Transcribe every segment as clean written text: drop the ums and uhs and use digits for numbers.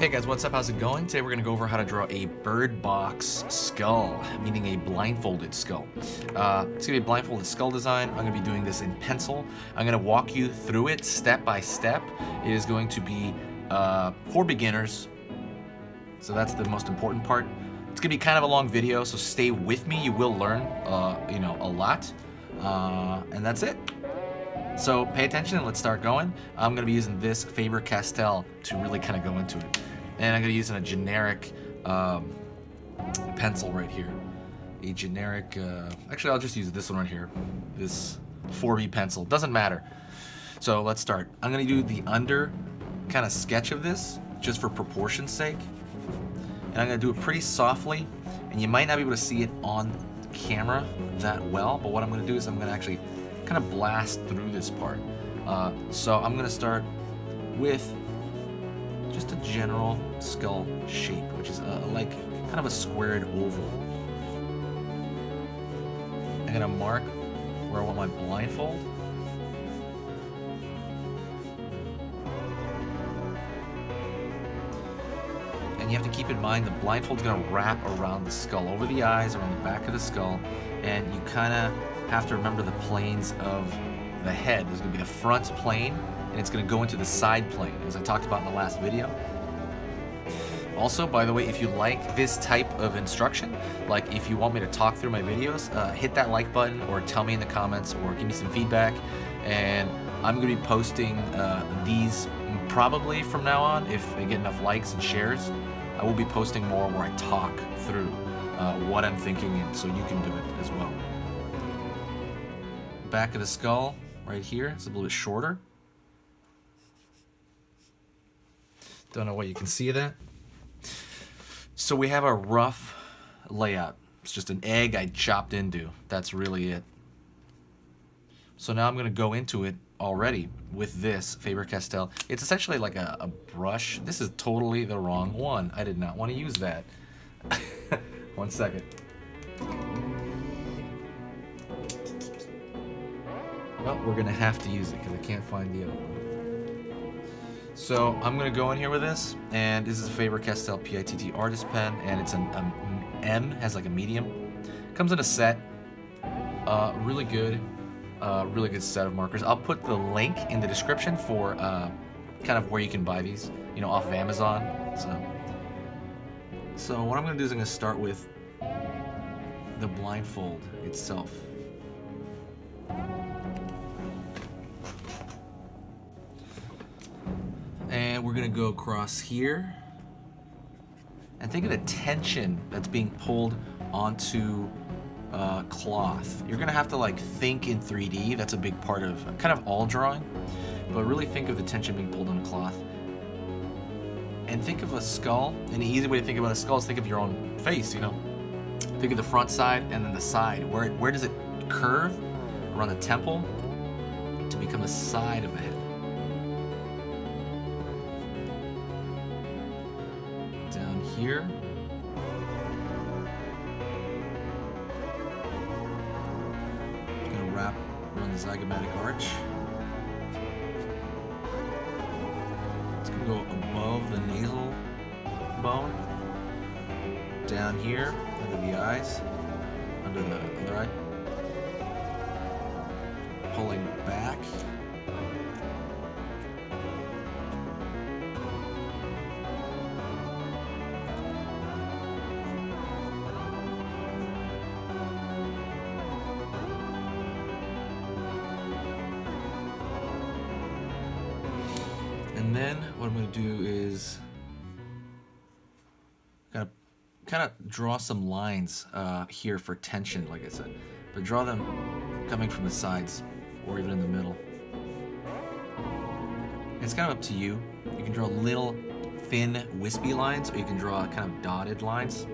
Hey guys, what's up? How's it going? Today we're going to go over how to draw a Birdbox skull, meaning a blindfolded skull. It's going to be a blindfolded skull design. I'm going to be doing this in pencil. I'm going to walk you through it step by step. It is going to be for beginners, so that's the most important part. It's going to be kind of a long video, so stay with me. You will learn, a lot, and that's it. So pay attention and let's start going. I'm going to be using this Faber-Castell to really kind of go into it. And I'm going to be using a generic pencil right here. A generic, actually I'll just use this one right here. This 4B pencil, doesn't matter. So let's start. I'm going to do the under kind of sketch of this, just for proportion's sake. And I'm going to do it pretty softly, and you might not be able to see it on camera that well, but what I'm going to do is I'm going to actually kind of blast through this part. So I'm going to start with just a general skull shape, which is like kind of a squared oval. I'm going to mark where I want my blindfold. And you have to keep in mind the blindfold's going to wrap around the skull, over the eyes, around the back of the skull, and you kind of have to remember the planes of the head. There's going to be the front plane, and it's going to go into the side plane, as I talked about in the last video. Also, by the way, if you like this type of instruction, like if you want me to talk through my videos, hit that like button or tell me in the comments or give me some feedback, and I'm going to be posting these probably from now on. If I get enough likes and shares, I will be posting more where I talk through what I'm thinking, and so you can do it as well. Back of the skull right here, it's a little bit shorter. Don't know what you can see of that. So we have a rough layout. It's just an egg I chopped into. That's really it. So now I'm going to go into it already with this Faber-Castell. It's essentially like a brush. This is totally the wrong one. I did not want to use that. 1 second. Well, we're going to have to use it because I can't find the other one. So I'm going to go in here with this, and this is a Faber-Castell PITT artist pen, and it's an M, has like a medium. Comes in a set. Really good set of markers. I'll put the link in the description for kind of where you can buy these, off of Amazon. So what I'm going to do is I'm going to start with the blindfold itself. And we're going to go across here. And think of the tension that's being pulled onto cloth. You're going to have to think in 3D. That's a big part of kind of all drawing. But really think of the tension being pulled on cloth. And think of a skull. And the easy way to think about a skull is think of your own face, Think of the front side and then the side. Where does it curve? Around the temple to become the side of the head. Down here. It's going to wrap around the zygomatic arch. It's going to go above the nasal bone. Down here, under the eyes, under the other eye. Pulling back. And then what I'm going to do is kind of draw some lines here for tension, like I said, but draw them coming from the sides or even in the middle. It's kind of up to you. You can draw little thin wispy lines, or you can draw kind of dotted lines.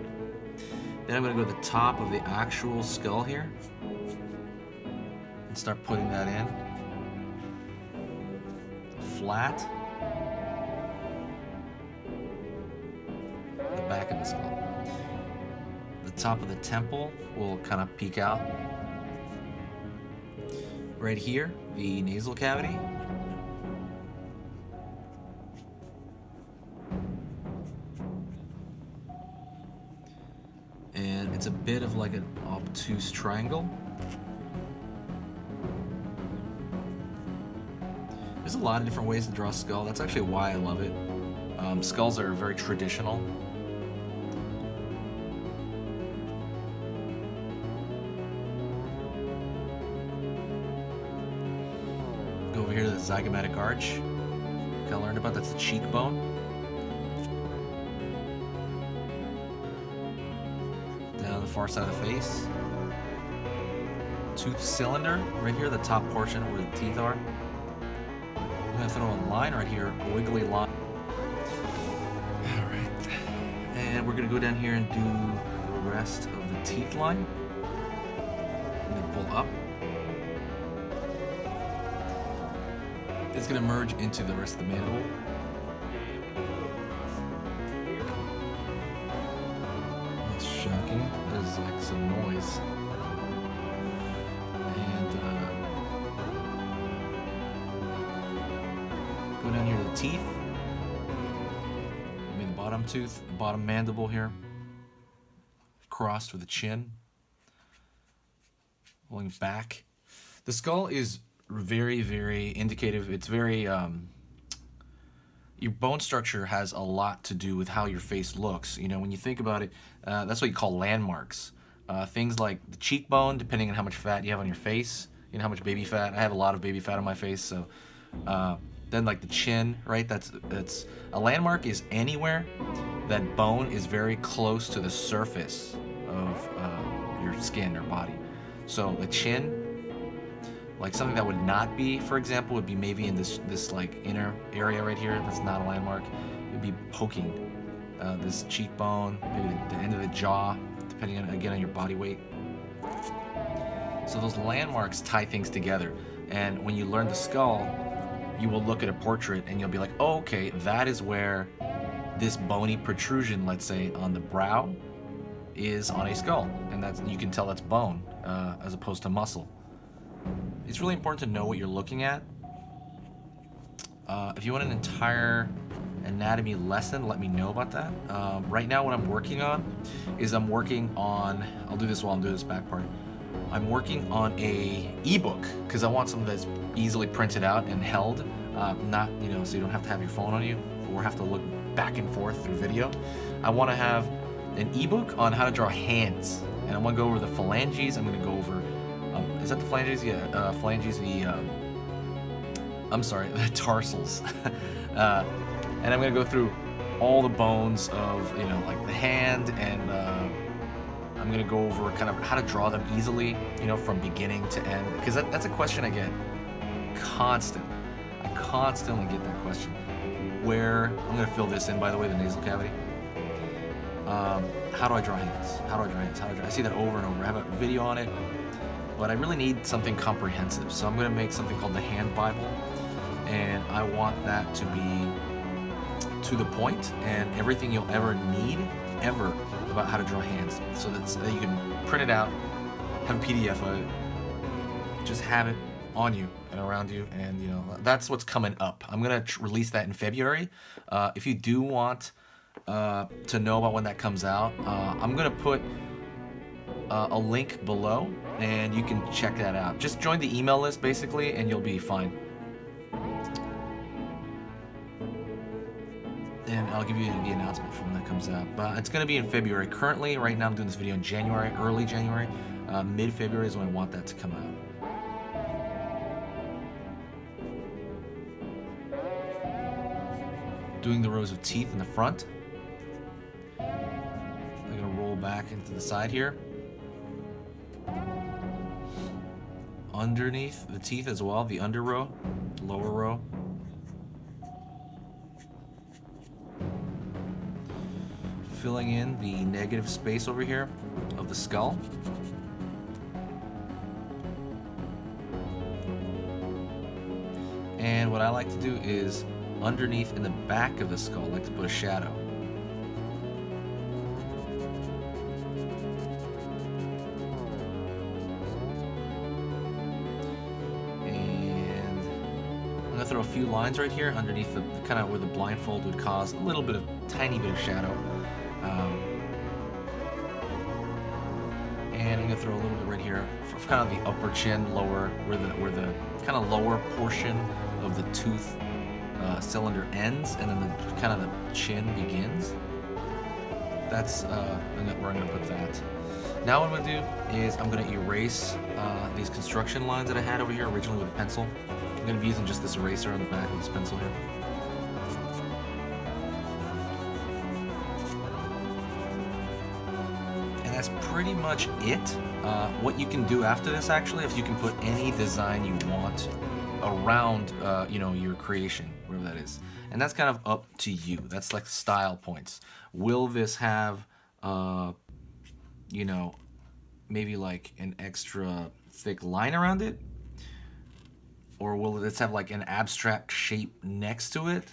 Then I'm going to go to the top of the actual skull here and start putting that in flat. The back of the skull. The top of the temple will kind of peek out. Right here, the nasal cavity. It's a bit of like an obtuse triangle. There's a lot of different ways to draw a skull. That's actually why I love it. Skulls are very traditional. Go over here to the zygomatic arch. Kind of learned about that's the cheekbone. Down the far side of the face. Tooth cylinder right here, the top portion where the teeth are. I'm gonna throw a line right here, a wiggly line. Alright. And we're gonna go down here and do the rest of the teeth line. I'm gonna pull up. It's gonna merge into the rest of the mandible. That's shocking. There's like some noise. Go down here to the teeth. I mean the bottom tooth, the bottom mandible here. Crossed with the chin. Pulling back. The skull is very, very indicative. It's very, your bone structure has a lot to do with how your face looks. You know, when you think about it, that's what you call landmarks. Things like the cheekbone, depending on how much fat you have on your face, you know, how much baby fat. I have a lot of baby fat on my face, so then like the chin, right? That's a landmark is anywhere that bone is very close to the surface of your skin or body. So the chin, like something that would not be, for example, would be maybe in this like inner area right here. That's not a landmark. It'd be poking this cheekbone, maybe the end of the jaw, depending on again on your body weight. So those landmarks tie things together. And when you learn the skull, you will look at a portrait and you'll be like, oh, okay, that is where this bony protrusion, let's say, on the brow is on a skull. And that's, you can tell that's bone as opposed to muscle. It's really important to know what you're looking at. If you want an entire anatomy lesson, let me know about that. Right now what I'm working on is I'll do this while I'm doing this back part. I'm working on a ebook because I want something that's easily printed out and held, not, you know, so you don't have to have your phone on you or have to look back and forth through video. I want to have an ebook on how to draw hands, and I'm going to go over the phalanges. I'm going to go over, is that the phalanges? Yeah, phalanges, I'm sorry, the tarsals. And I'm going to go through all the bones of, you know, like the hand, and I'm going to go over kind of how to draw them easily, you know, from beginning to end. Because that's a question I get constantly. I constantly get that question. Where, I'm going to fill this in, by the way, the nasal cavity. How do I draw hands? How do I draw hands? How do I draw? I see that over and over. I have a video on it, but I really need something comprehensive. So I'm going to make something called the Hand Bible, and I want that to be to the point and everything you'll ever need ever about how to draw hands, so that you can print it out, have a PDF of it, just have it on you and around you, and you know, that's what's coming up. I'm gonna release that in February. If you do want to know about when that comes out, I'm gonna put a link below and you can check that out. Just join the email list basically and you'll be fine. And I'll give you the announcement for when that comes out. But it's going to be in February. Currently, right now I'm doing this video in January, early January. Mid-February is when I want that to come out. Doing the rows of teeth in the front. I'm going to roll back into the side here. Underneath the teeth as well, the under row, lower row. Filling in the negative space over here of the skull. And what I like to do is underneath in the back of the skull, I like to put a shadow. And I'm gonna throw a few lines right here underneath the kind of where the blindfold would cause a little bit of tiny bit of shadow. throw a little bit right here for kind of the upper chin, lower, where the kind of lower portion of the tooth cylinder ends, and then the kind of the chin begins. That's where I'm gonna put that. Now what I'm gonna do is I'm gonna erase these construction lines that I had over here originally with a pencil. I'm gonna be using just this eraser on the back of this pencil here. And that's pretty much it. What you can do after this, actually, if you can put any design you want around you know, your creation, whatever that is, and that's kind of up to you. That's like style points. Will this have you know, maybe like an extra thick line around it, or will this have like an abstract shape next to it?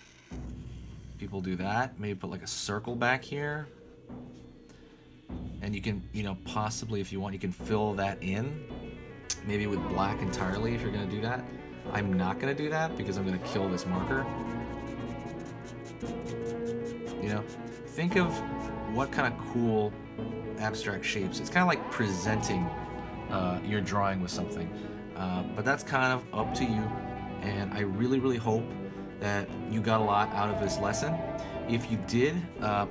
People do that. Maybe put like a circle back here, and you can, you know, possibly, if you want, you can fill that in maybe with black entirely if you're gonna do that. I'm not gonna do that because I'm gonna kill this marker. You know, think of what kind of cool abstract shapes. It's kind of like presenting your drawing with something, but that's kind of up to you. And I really hope that you got a lot out of this lesson. If you did,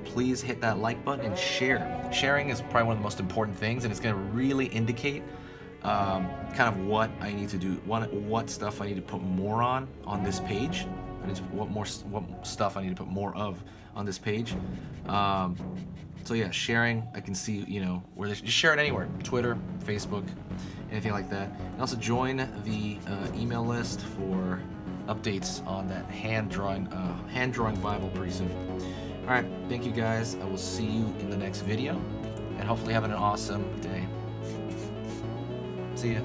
please hit that like button and share. Sharing is probably one of the most important things, and it's going to really indicate kind of what I need to do, what stuff I need to put more on this page. What stuff I need to put more of on this page. So yeah, sharing, I can see, you know, where they just share it anywhere, Twitter, Facebook, anything like that. And also join the email list for updates on that hand drawing Bible pretty soon. All right, thank you guys. I will see you in the next video, and hopefully having an awesome day. See ya.